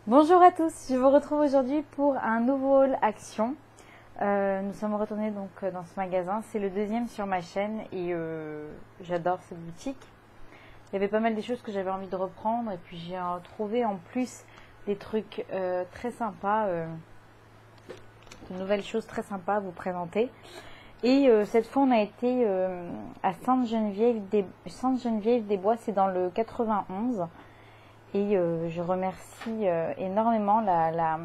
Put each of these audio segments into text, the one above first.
Bonjour à tous, je vous retrouve aujourd'hui pour un nouveau haul action. Nous sommes retournés donc dans ce magasin, c'est le deuxième sur ma chaîne et j'adore cette boutique. Il y avait pas mal des choses que j'avais envie de reprendre et puis j'ai trouvé en plus des trucs très sympas, de nouvelles choses très sympas à vous présenter. Et cette fois on a été à Sainte-Geneviève-des-Bois, c'est dans le 91. Et je remercie énormément la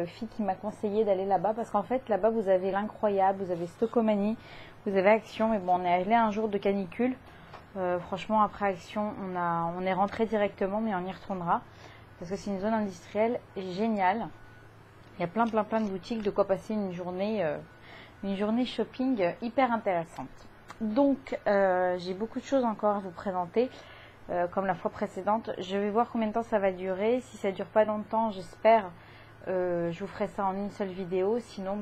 fille qui m'a conseillé d'aller là-bas parce qu'en fait là-bas vous avez l'incroyable, vous avez Stocomanie, vous avez Action. Mais bon, on est allé un jour de canicule. Franchement, après Action, on est rentré directement, mais on y retournera parce que c'est une zone industrielle géniale. Il y a plein de boutiques, de quoi passer une journée shopping hyper intéressante. Donc j'ai beaucoup de choses encore à vous présenter. Comme la fois précédente, je vais voir combien de temps ça va durer. Si ça dure pas longtemps, j'espère, je vous ferai ça en une seule vidéo. Sinon,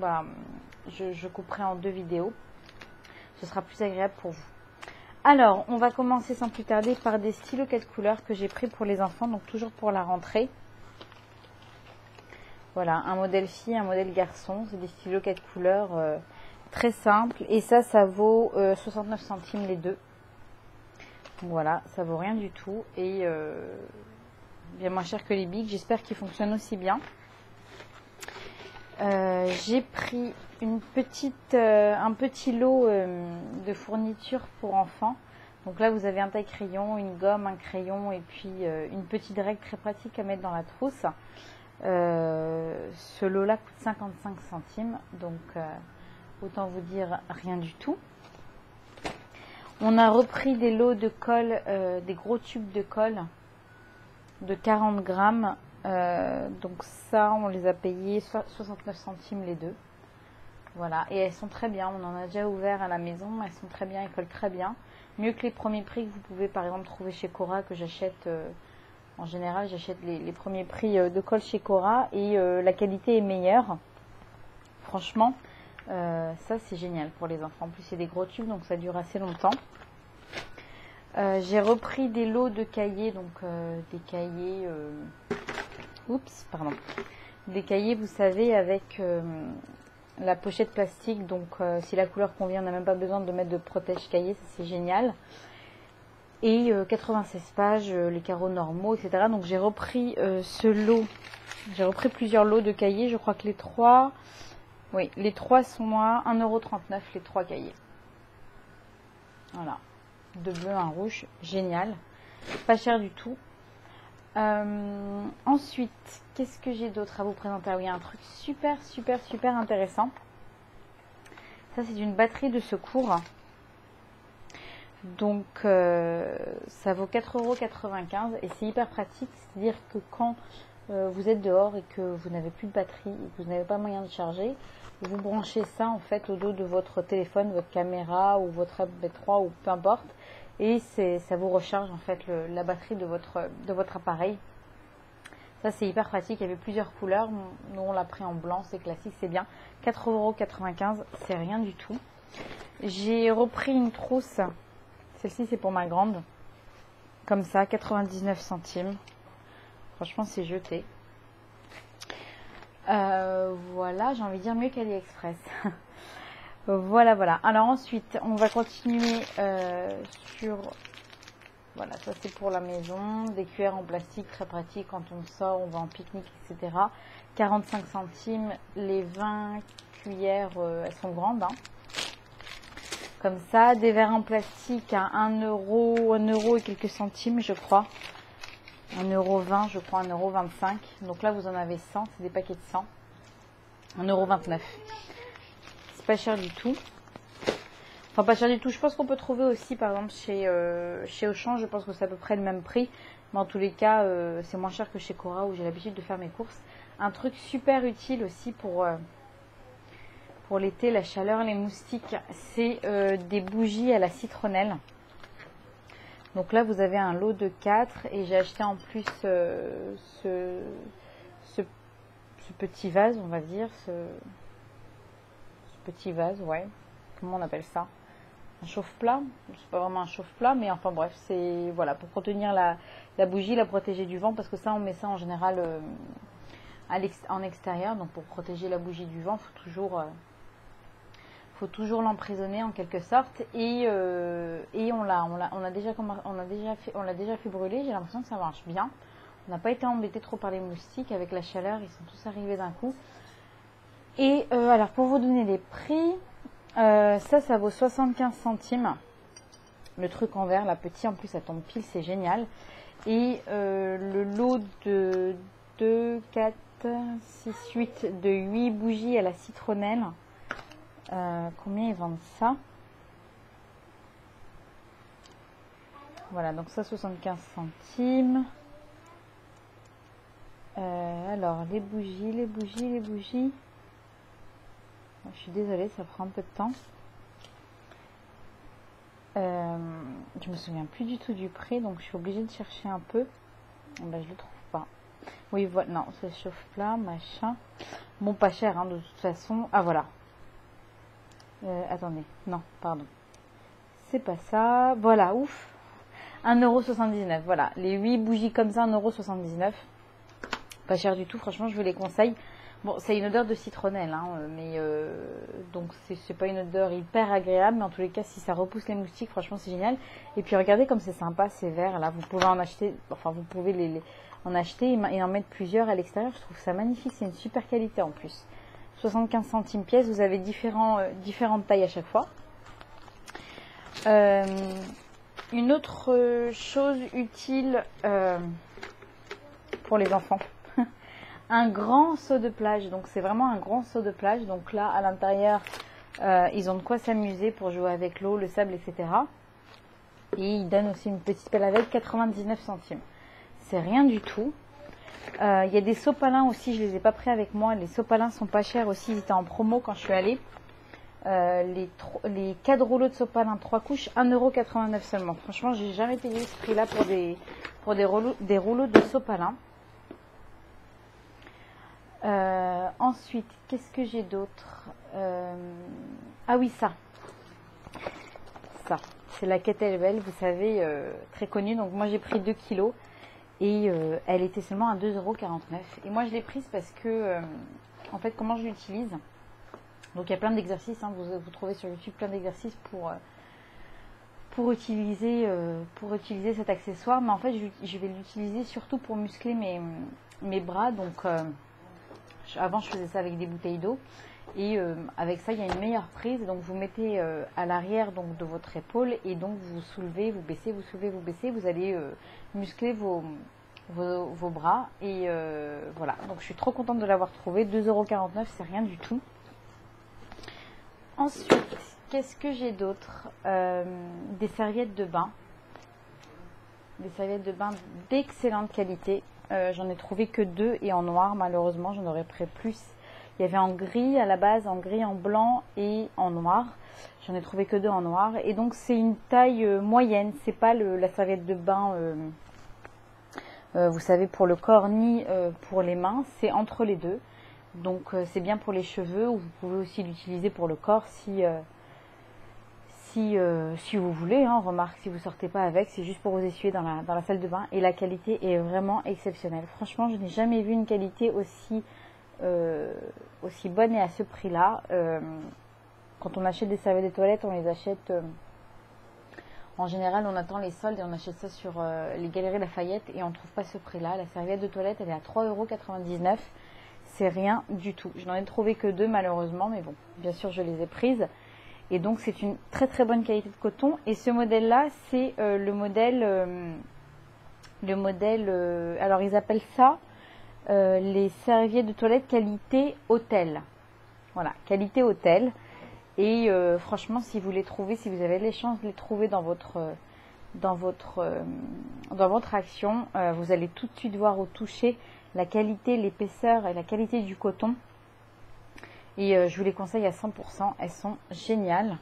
je couperai en deux vidéos. Ce sera plus agréable pour vous. Alors, on va commencer sans plus tarder par des stylos 4 couleurs que j'ai pris pour les enfants, donc toujours pour la rentrée. Voilà, un modèle fille, un modèle garçon. C'est des stylos 4 couleurs très simples. Et ça vaut 69 centimes les deux. Voilà, ça vaut rien du tout et bien moins cher que les Bic. J'espère qu'ils fonctionnent aussi bien. J'ai pris un petit lot de fournitures pour enfants. Donc là, vous avez un taille-crayon, une gomme, un crayon et puis une petite règle très pratique à mettre dans la trousse. Ce lot-là coûte 55 centimes, donc autant vous dire rien du tout. On a repris des lots de colle, des gros tubes de colle de 40 grammes. Donc ça, on les a payés 69 centimes les deux. Voilà, et elles sont très bien. On en a déjà ouvert à la maison. Elles sont très bien, elles collent très bien. Mieux que les premiers prix que vous pouvez par exemple trouver chez Cora, que j'achète. En général, j'achète les premiers prix de colle chez Cora et la qualité est meilleure. Franchement. Ça c'est génial pour les enfants. En plus c'est des gros tubes donc ça dure assez longtemps. J'ai repris des lots de cahiers, donc des cahiers des cahiers vous savez avec la pochette plastique, donc si la couleur convient on n'a même pas besoin de mettre de protège cahier, ça c'est génial. Et 96 pages, les carreaux normaux, etc. Donc j'ai repris ce lot, j'ai repris plusieurs lots de cahiers. Je crois que les trois sont à 1,39 €, les trois cahiers. Voilà. Deux bleus, un rouge. Génial. Pas cher du tout. Ensuite, qu'est-ce que j'ai d'autre à vous présenter? Ah oui, un truc super intéressant. Ça, c'est une batterie de secours. Donc, ça vaut 4,95 € et c'est hyper pratique. C'est-à-dire que quand vous êtes dehors et que vous n'avez plus de batterie et que vous n'avez pas moyen de charger, vous branchez ça en fait au dos de votre téléphone, votre caméra ou votre MP3 ou peu importe, et ça vous recharge en fait la batterie de votre appareil. Ça c'est hyper pratique, il y avait plusieurs couleurs, nous on l'a pris en blanc, c'est classique, c'est bien. 4,95 €, c'est rien du tout. J'ai repris une trousse, celle-ci c'est pour ma grande, comme ça, 99 centimes. Franchement, c'est jeté. Voilà, j'ai envie de dire mieux qu'AliExpress. Voilà. Alors ensuite, on va continuer sur... Voilà, ça c'est pour la maison. Des cuillères en plastique, très pratique quand on sort, on va en pique-nique, etc. 45 centimes. Les 20 cuillères, elles sont grandes. Hein. Comme ça. Des verres en plastique à 1 €, 1 € et quelques centimes, je crois. 1,20 €, je crois, 1,25 €. Donc là, vous en avez 100, c'est des paquets de 100. 1,29 €. C'est pas cher du tout. Enfin, pas cher du tout. Je pense qu'on peut trouver aussi, par exemple, chez Auchan. Je pense que c'est à peu près le même prix. Mais en tous les cas, c'est moins cher que chez Cora où j'ai l'habitude de faire mes courses. Un truc super utile aussi pour l'été, la chaleur, les moustiques, c'est des bougies à la citronnelle. Donc là, vous avez un lot de 4 et j'ai acheté en plus ce petit vase, on va dire. Ce petit vase, ouais. Comment on appelle ça? Un chauffe-plat? C'est pas vraiment un chauffe-plat, mais enfin bref, c'est voilà pour contenir La bougie, la protéger du vent, parce que ça, on met ça en général en extérieur. Donc pour protéger la bougie du vent, faut toujours l'emprisonner en quelque sorte. Et on l'a déjà fait brûler. J'ai l'impression que ça marche bien. On n'a pas été embêté trop par les moustiques. Avec la chaleur, ils sont tous arrivés d'un coup. Et alors pour vous donner les prix, ça vaut 75 centimes. Le truc en verre, la petite en plus, ça tombe pile, c'est génial. Et le lot de 2, 4, 6, 8, de 8 bougies à la citronnelle. Combien ils vendent ça? Voilà, donc ça 75 centimes. Alors, les bougies. Je suis désolée, ça prend un peu de temps. Je me souviens plus du tout du prix, donc je suis obligée de chercher un peu. Ben, je le trouve pas. Oui, voilà, non, c'est chauffe-plat, machin. Bon, pas cher, hein, de toute façon. Ah, voilà. Attendez, non, pardon. C'est pas ça. Voilà, ouf. 1,79 €. Voilà, les 8 bougies comme ça, 1,79 €. Pas cher du tout, franchement, je vous les conseille. Bon, c'est une odeur de citronnelle, hein, mais donc c'est pas une odeur hyper agréable, mais en tous les cas, si ça repousse les moustiques, franchement, c'est génial. Et puis regardez comme c'est sympa, ces verres là, vous pouvez en acheter, enfin vous pouvez en acheter et en mettre plusieurs à l'extérieur. Je trouve ça magnifique, c'est une super qualité en plus. 75 centimes pièce, vous avez différentes tailles à chaque fois. Une autre chose utile pour les enfants. Un grand seau de plage, donc c'est vraiment un grand seau de plage. Donc là, à l'intérieur, ils ont de quoi s'amuser pour jouer avec l'eau, le sable, etc. Et ils donnent aussi une petite pelle avec, 99 centimes. C'est rien du tout. Il y a des sopalins aussi, je les ai pas pris avec moi. Les sopalins sont pas chers aussi, ils étaient en promo quand je suis allée. Les 4 rouleaux de sopalin 3 couches, 1,89 € seulement. Franchement, j'ai jamais payé ce prix-là pour des rouleaux de sopalin. Ensuite, qu'est-ce que j'ai d'autre? Ah oui, ça, c'est la kettlebell, vous savez, très connue. Donc moi j'ai pris 2 kilos et elle était seulement à 2,49 €. Et moi je l'ai prise parce que, en fait, comment je l'utilise? Donc il y a plein d'exercices, hein, vous trouvez sur YouTube plein d'exercices pour utiliser cet accessoire. Mais en fait, je vais l'utiliser surtout pour muscler mes bras. Donc avant, je faisais ça avec des bouteilles d'eau. Et avec ça, il y a une meilleure prise. Donc vous mettez à l'arrière donc de votre épaule et donc vous soulevez, vous baissez, vous soulevez, vous baissez. Vous allez muscler vos bras. Et voilà. Donc je suis trop contente de l'avoir trouvé. 2,49 €, c'est rien du tout. Ensuite, qu'est-ce que j'ai d'autre? Des serviettes de bain. Des serviettes de bain d'excellente qualité. J'en ai trouvé que 2 et en noir. Malheureusement, j'en aurais pris plus. Il y avait en gris à la base, en gris, en blanc et en noir. J'en ai trouvé que 2 en noir. Et donc, c'est une taille moyenne. C'est pas la serviette de bain, vous savez, pour le corps ni pour les mains. C'est entre les deux. Donc, c'est bien pour les cheveux. Ou vous pouvez aussi l'utiliser pour le corps si vous voulez, hein. Remarque, si vous sortez pas avec, c'est juste pour vous essuyer dans la salle de bain. Et la qualité est vraiment exceptionnelle. Franchement, je n'ai jamais vu une qualité aussi bonne et à ce prix-là. Quand on achète des serviettes de toilette, on les achète... en général, on attend les soldes et on achète ça sur les Galeries Lafayette et on ne trouve pas ce prix-là. La serviette de toilette, elle est à 3,99 €. C'est rien du tout. Je n'en ai trouvé que 2 malheureusement, mais bon, bien sûr, je les ai prises. Et donc, c'est une très très bonne qualité de coton. Et ce modèle-là, c'est le modèle... alors, ils appellent ça les serviettes de toilette qualité hôtel. Voilà, qualité hôtel. Et franchement, si vous les trouvez, si vous avez les chances de les trouver dans votre action, vous allez tout de suite voir au toucher la qualité, l'épaisseur et la qualité du coton. Et je vous les conseille à 100%, elles sont géniales.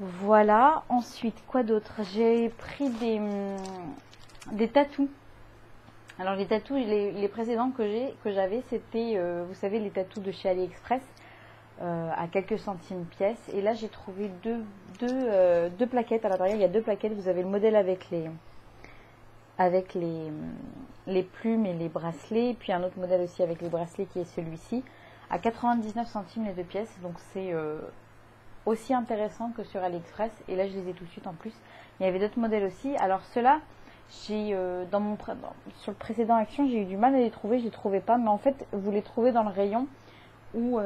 Voilà, ensuite, quoi d'autre? J'ai pris des tatous. Alors les tatous, les précédents que j'avais, c'était, vous savez, les tatous de chez AliExpress, à quelques centimes pièce. Et là, j'ai trouvé deux plaquettes à l'intérieur. Il y a 2 plaquettes, vous avez le modèle avec avec les plumes et les bracelets. Puis un autre modèle aussi avec les bracelets qui est celui-ci. À 99 centimes les 2 pièces. Donc c'est aussi intéressant que sur AliExpress. Et là je les ai tout de suite en plus. Il y avait d'autres modèles aussi. Alors ceux-là, j'ai sur le précédent action, j'ai eu du mal à les trouver. Je les trouvais pas. Mais en fait, vous les trouvez dans le rayon où,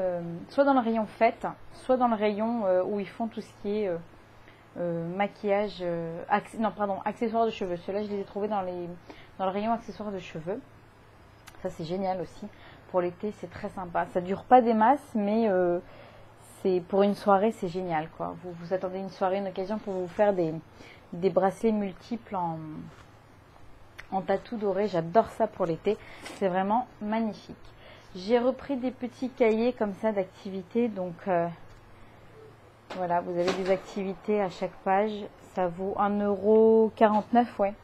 soit dans le rayon fête, soit dans le rayon où ils font tout ce qui est maquillage, accessoires de cheveux. Ceux-là, je les ai trouvés dans le rayon accessoires de cheveux. Ça, c'est génial aussi. Pour l'été, c'est très sympa. Ça dure pas des masses, mais c'est pour une soirée, c'est génial, quoi. Vous attendez une soirée, une occasion pour vous faire des bracelets multiples en tatou doré. J'adore ça pour l'été. C'est vraiment magnifique. J'ai repris des petits cahiers comme ça d'activités. Donc, voilà, vous avez des activités à chaque page. Ça vaut 1,49 €, ouais.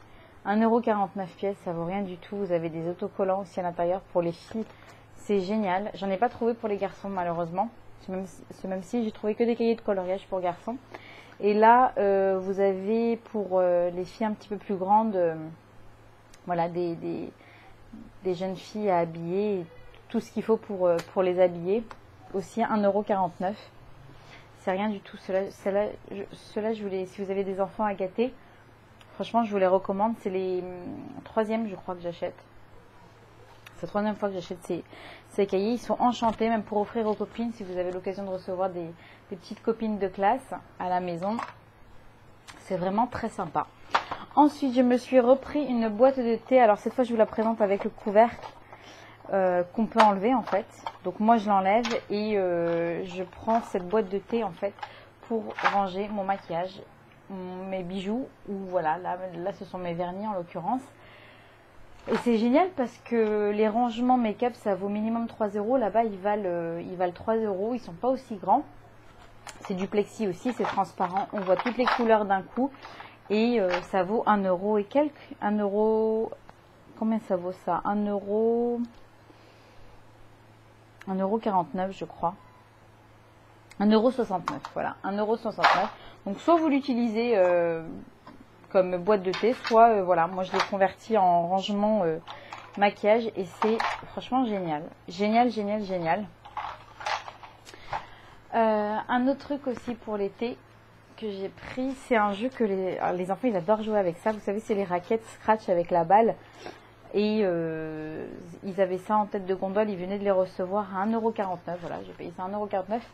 1,49 € pièce, ça vaut rien du tout. Vous avez des autocollants aussi à l'intérieur pour les filles. C'est génial. J'en ai pas trouvé pour les garçons malheureusement. Ce même-ci, j'ai trouvé que des cahiers de coloriage pour garçons. Et là, vous avez pour les filles un petit peu plus grandes, voilà, des jeunes filles à habiller, et tout ce qu'il faut pour les habiller. Aussi 1,49 €. C'est rien du tout. Cela, je voulais, si vous avez des enfants à gâter, franchement, je vous les recommande. C'est les troisièmes, je crois, que j'achète. C'est la troisième fois que j'achète ces cahiers. Ils sont enchantés, même pour offrir aux copines, si vous avez l'occasion de recevoir des petites copines de classe à la maison. C'est vraiment très sympa. Ensuite, je me suis repris une boîte de thé. Alors, cette fois, je vous la présente avec le couvercle qu'on peut enlever, en fait. Donc, moi, je l'enlève et je prends cette boîte de thé, en fait, pour ranger mon maquillage, mes bijoux, ou voilà, là ce sont mes vernis en l'occurrence. Et c'est génial parce que les rangements make-up, ça vaut minimum 3 €. Là-bas, ils valent 3 €. Ils sont pas aussi grands. C'est du plexi aussi, c'est transparent. On voit toutes les couleurs d'un coup. Et ça vaut 1 € et quelques. 1 €. Combien ça vaut ça? 1,49 €, je crois. 1,69 €, voilà. 1,69 €. Donc, soit vous l'utilisez comme boîte de thé, soit voilà, moi je l'ai converti en rangement maquillage et c'est franchement génial. Génial, génial, génial. Un autre truc aussi pour l'été que j'ai pris, c'est un jeu que les enfants ils adorent jouer avec ça. Vous savez, c'est les raquettes scratch avec la balle. Et ils avaient ça en tête de gondole, ils venaient de les recevoir à 1,49 €. Voilà, j'ai payé ça à 1,49 €.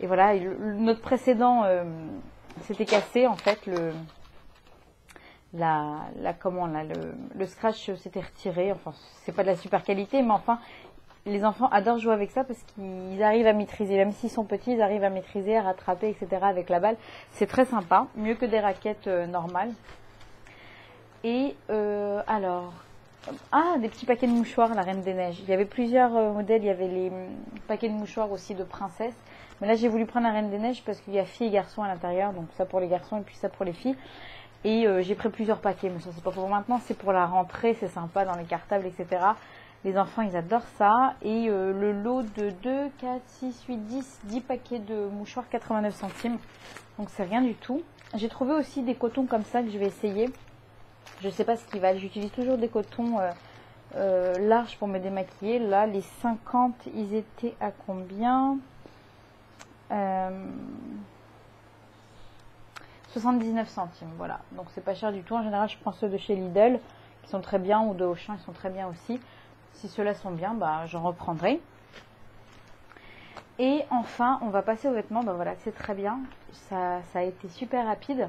Et voilà, notre précédent s'était cassé en fait, le scratch s'était retiré. Enfin, c'est pas de la super qualité, mais enfin, les enfants adorent jouer avec ça parce qu'ils arrivent à maîtriser, même s'ils sont petits, ils arrivent à maîtriser, à rattraper, etc. avec la balle. C'est très sympa, mieux que des raquettes normales. Et alors, des petits paquets de mouchoirs, la Reine des Neiges. Il y avait plusieurs modèles, il y avait les paquets de mouchoirs aussi de princesse. Mais là, j'ai voulu prendre la Reine des Neiges parce qu'il y a filles et garçons à l'intérieur, donc ça pour les garçons et puis ça pour les filles. Et j'ai pris plusieurs paquets, mais ça c'est pas pour maintenant, c'est pour la rentrée, c'est sympa dans les cartables, etc. Les enfants, ils adorent ça. Et le lot de 2, 4, 6, 8, 10 paquets de mouchoirs 89 centimes. Donc c'est rien du tout. J'ai trouvé aussi des cotons comme ça que je vais essayer. Je sais pas ce qu'ils valent. J'utilise toujours des cotons larges pour me démaquiller. Là, les 50, ils étaient à combien 79 centimes, voilà. Donc c'est pas cher du tout. En général, je prends ceux de chez Lidl qui sont très bien, ou de Auchan, ils sont très bien aussi. Si ceux-là sont bien, bah j'en reprendrai. Et enfin, on va passer aux vêtements. Bah voilà, c'est très bien. Ça a été super rapide.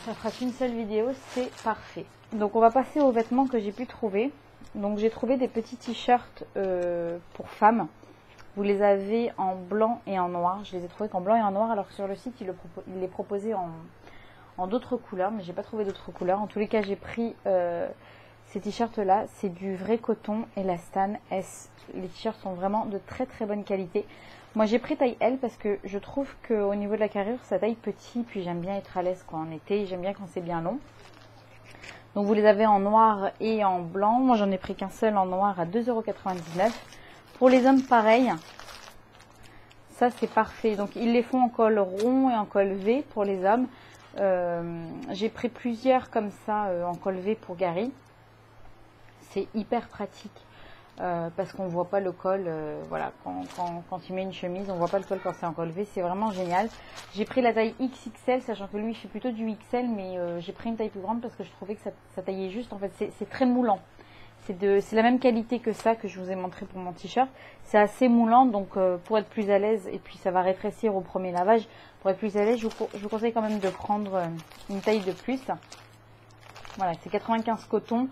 Ça fera qu'une seule vidéo, c'est parfait. Donc on va passer aux vêtements que j'ai pu trouver. Donc j'ai trouvé des petits t-shirts pour femmes. Vous les avez en blanc et en noir. Je les ai trouvés qu'en blanc et en noir, alors que sur le site, il les proposait en d'autres couleurs. Mais j'ai pas trouvé d'autres couleurs. En tous les cas, j'ai pris ces t-shirts là. C'est du vrai coton élastane S. Les t-shirts sont vraiment de très très bonne qualité. Moi j'ai pris taille L parce que je trouve qu'au niveau de la carrure, ça taille petit. Puis j'aime bien être à l'aise en été. J'aime bien quand c'est bien long. Donc vous les avez en noir et en blanc. Moi j'en ai pris qu'un seul en noir à 2,99 €. Pour les hommes, pareil. Ça, c'est parfait. Donc, ils les font en col rond et en col V pour les hommes. J'ai pris plusieurs comme ça en col V pour Gary. C'est hyper pratique parce qu'on ne voit pas le col. Voilà, quand il met une chemise, on ne voit pas le col quand c'est en col V. C'est vraiment génial. J'ai pris la taille XXL, sachant que lui, je suis plutôt du XL, mais j'ai pris une taille plus grande parce que je trouvais que ça taillait juste. En fait, c'est très moulant. C'est la même qualité que ça que je vous ai montré pour mon t-shirt. C'est assez moulant, donc pour être plus à l'aise, et puis ça va rétrécir au premier lavage. Pour être plus à l'aise, je vous conseille quand même de prendre une taille de plus. Voilà, c'est 95 coton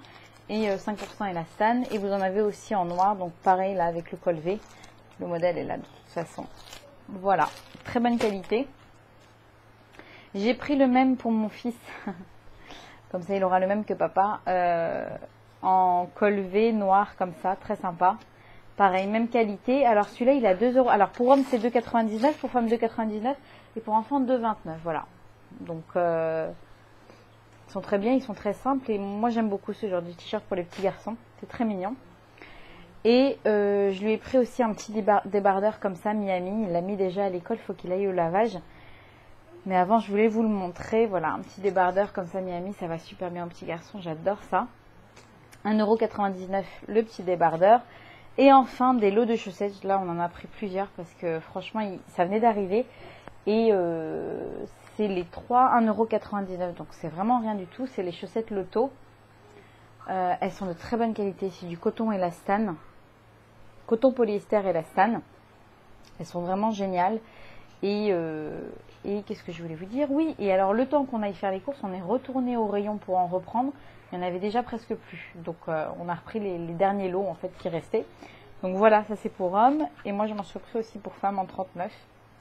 et 5% élastane. Et vous en avez aussi en noir, donc pareil là avec le col V. Le modèle est là de toute façon. Voilà, très bonne qualité. J'ai pris le même pour mon fils. Comme ça, il aura le même que papa. En col V noir comme ça, très sympa. Pareil, même qualité. Alors celui-là, il a 2 €. Alors pour homme, c'est 2,99 €, pour femme 2,99 € et pour enfant 2,29 €. Voilà. Donc ils sont très bien, ils sont très simples et moi j'aime beaucoup ce genre de t-shirt pour les petits garçons. C'est très mignon. Et je lui ai pris aussi un petit débardeur comme ça, Miami. Il l'a mis déjà à l'école, il faut qu'il aille au lavage. Mais avant, je voulais vous le montrer. Voilà, un petit débardeur comme ça, Miami, ça va super bien aux petits garçons, j'adore ça. 1,99 € le petit débardeur. Et enfin, des lots de chaussettes. Là, on en a pris plusieurs parce que franchement, ça venait d'arriver. Et c'est les 3, 1,99 €. Donc, c'est vraiment rien du tout. C'est les chaussettes Lotto. Elles sont de très bonne qualité. C'est du coton élastane. Coton polyester élastane. Elles sont vraiment géniales. Et qu'est-ce que je voulais vous dire? Oui, et alors le temps qu'on aille faire les courses, on est retourné au rayon pour en reprendre. Il n'y en avait déjà presque plus. Donc on a repris les derniers lots en fait qui restaient. Donc voilà, ça c'est pour hommes. Et moi je m'en suis pris aussi pour femmes en 39,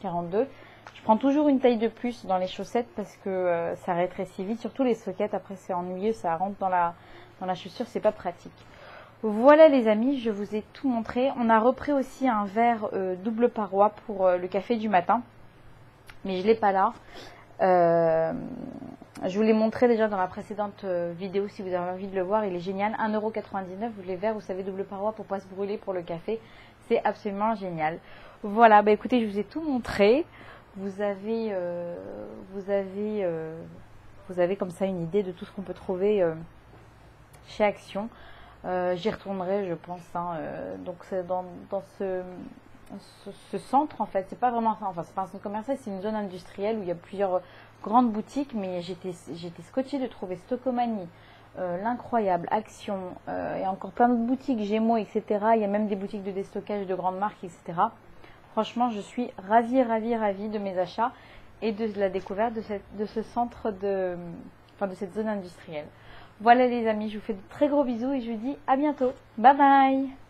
42. Je prends toujours une taille de plus dans les chaussettes parce que ça rétrécit vite. Surtout les soquettes, après c'est ennuyeux, ça rentre dans la chaussure, c'est pas pratique. Voilà les amis, je vous ai tout montré. On a repris aussi un verre double paroi pour le café du matin. Mais je ne l'ai pas là. Je vous l'ai montré déjà dans la précédente vidéo si vous avez envie de le voir. Il est génial. 1,99 € les verres, vous savez, double paroi pour ne pas se brûler pour le café. C'est absolument génial. Voilà, bah écoutez, je vous ai tout montré. Vous avez comme ça une idée de tout ce qu'on peut trouver chez Action. J'y retournerai, je pense. Donc c'est dans ce centre, en fait, c'est pas vraiment ça. Enfin, c'est pas un centre commercial, c'est une zone industrielle où il y a plusieurs grandes boutiques. Mais j'étais scotchée de trouver Stockomanie, l'Incroyable, Action et encore plein d'autres boutiques, Gémeaux, etc. Il y a même des boutiques de déstockage de grandes marques, etc. Franchement, je suis ravie de mes achats et de la découverte de ce centre de cette zone industrielle. Voilà les amis, je vous fais de très gros bisous et je vous dis à bientôt. Bye bye!